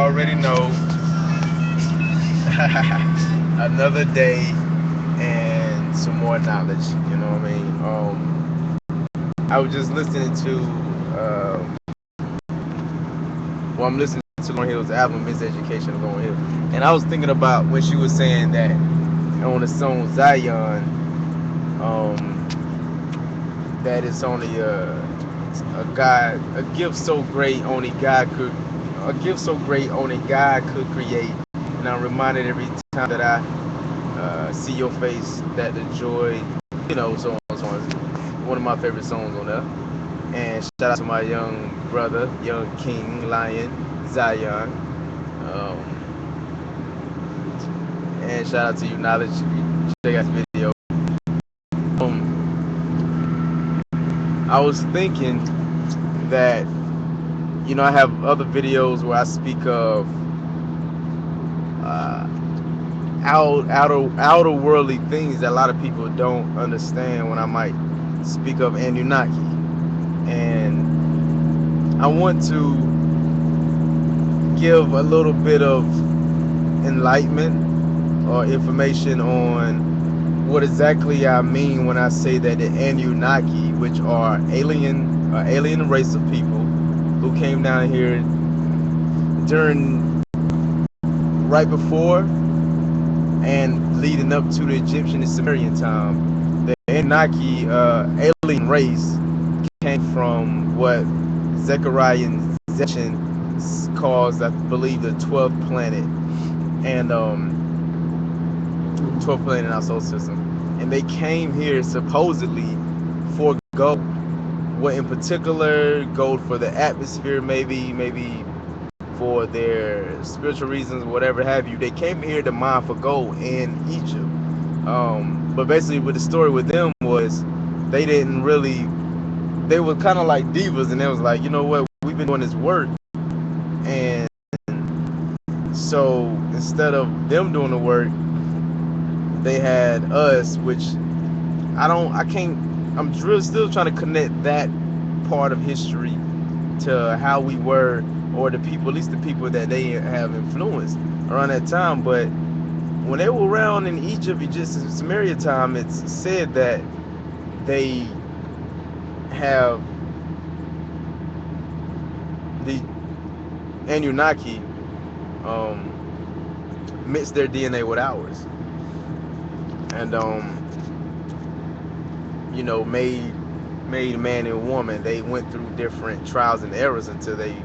already know, another day and some more knowledge. You know what I mean? I was just listening to, I'm listening to Lauryn Hill's album, Miseducation of Lauryn Hill, and I was thinking about when she was saying that on the song Zion, that it's only a gift so great only God could, a gift so great only God could create. And I'm reminded every time that I see your face that the joy, so on and so on. One of my favorite songs on there. And shout out to my young brother, young King Lion Zion. And shout out to you, Knowledge. Check out the video. I was thinking that, I have other videos where I speak of uh, outer worldly things that a lot of people don't understand when I might speak of Annunaki. And I want to give a little bit of enlightenment or information on what exactly I mean when I say that the Annunaki, which are alien race of people who came down here during, right before and leading up to the Egyptian and Sumerian time. The Anunnaki alien race came from what Zechariah and Zechin calls, I believe, the 12th planet, and 12th planet in our solar system. And they came here supposedly for gold. What in particular? Gold for the atmosphere, maybe for their spiritual reasons, whatever have you. They came here to mine for gold in Egypt. But basically, with the story with them was they didn't really. They were kind of like divas, and they was like, you know what? We've been doing this work, and so instead of them doing the work, they had us, which I can't. I'm still trying to connect that part of history to how we were, or the people, at least the people that they have influenced around that time. But when they were around in Egypt, just in Samaria time, it's said that they have the Anunnaki mixed their DNA with ours, and made man and woman. They went through different trials and errors until they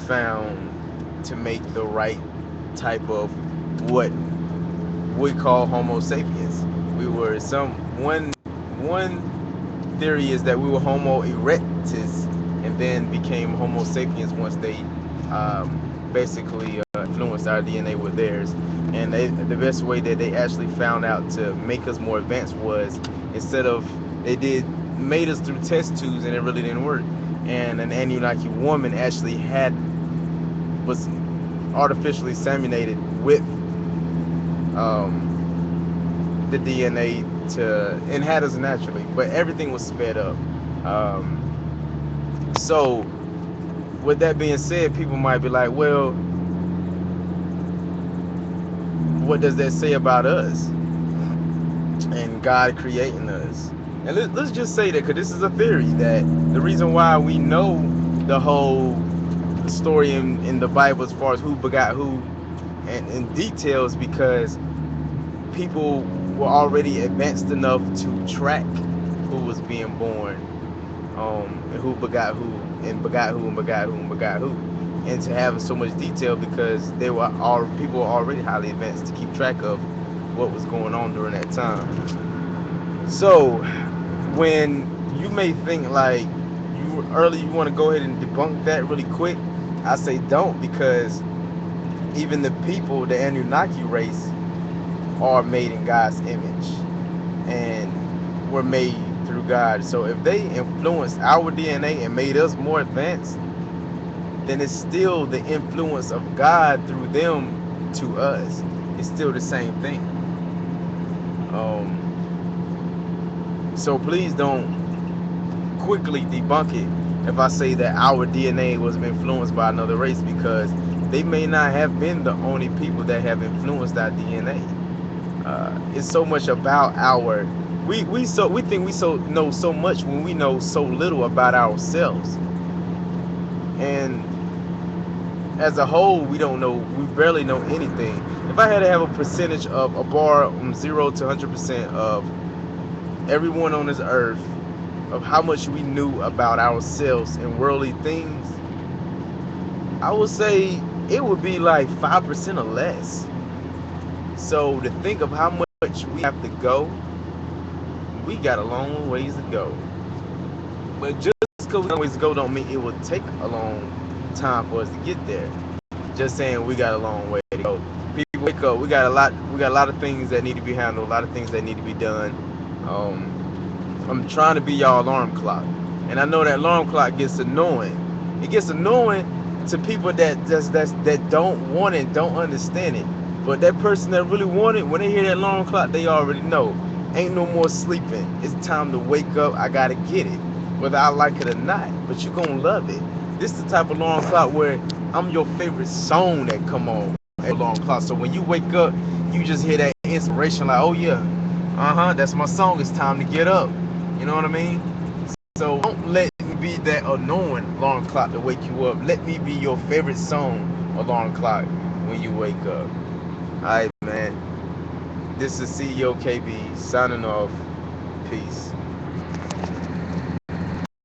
found to make the right type of what we call Homo sapiens. We were one theory is that we were Homo erectus and then became Homo sapiens once they basically influenced our DNA with theirs. And the best way that they actually found out to make us more advanced was, instead of, they did made us through test tubes, and it really didn't work. And an Anunnaki woman actually was artificially seminated with the DNA and had us naturally, but everything was sped up. So with that being said, people might be like, well, what does that say about us and God creating us? And let's just say that, because this is a theory, that the reason why we know the whole story in the Bible as far as who begot who and in details, because people were already advanced enough to track who was being born, and who begot who, and begot who, and begot who, and begot who, and to have so much detail, because people were already highly advanced to keep track of what was going on during that time. So when you may think like you want to go ahead and debunk that really quick, I say don't, because even the people, the Anunnaki race, are made in God's image and were made through God. So if they influenced our DNA and made us more advanced, then it's still the influence of God through them to us. It's still the same thing. So please don't quickly debunk it if I say that our DNA was influenced by another race, because they may not have been the only people that have influenced our DNA. It's so much about our we think we so know so much when we know so little about ourselves. And as a whole, we barely know anything. If I had to have a percentage of a bar from 0 to 100% of everyone on this earth, of how much we knew about ourselves and worldly things, I would say it would be like 5% or less. So to think of how much we have to go, we got a long ways to go. But just because we got a ways to go don't mean it will take a long time for us to get there. Just saying we got a long way to go. People wake up. We got a lot of things that need to be handled. A lot of things that need to be done. I'm trying to be y'all alarm clock, and I know that alarm clock gets annoying. It gets annoying to people that don't want it, don't understand it. But that person that really want it, when they hear that alarm clock, they already know. Ain't no more sleeping. It's time to wake up. I gotta get it, whether I like it or not. But you gonna love it. This is the type of alarm clock where I'm your favorite song that come on at alarm clock. So when you wake up, you just hear that inspiration, like, oh yeah, that's my song. It's time to get up. You know what I mean? So don't let me be that annoying alarm clock to wake you up. Let me be your favorite song alarm clock when you wake up. Alright, man. This is CEO KB signing off. Peace.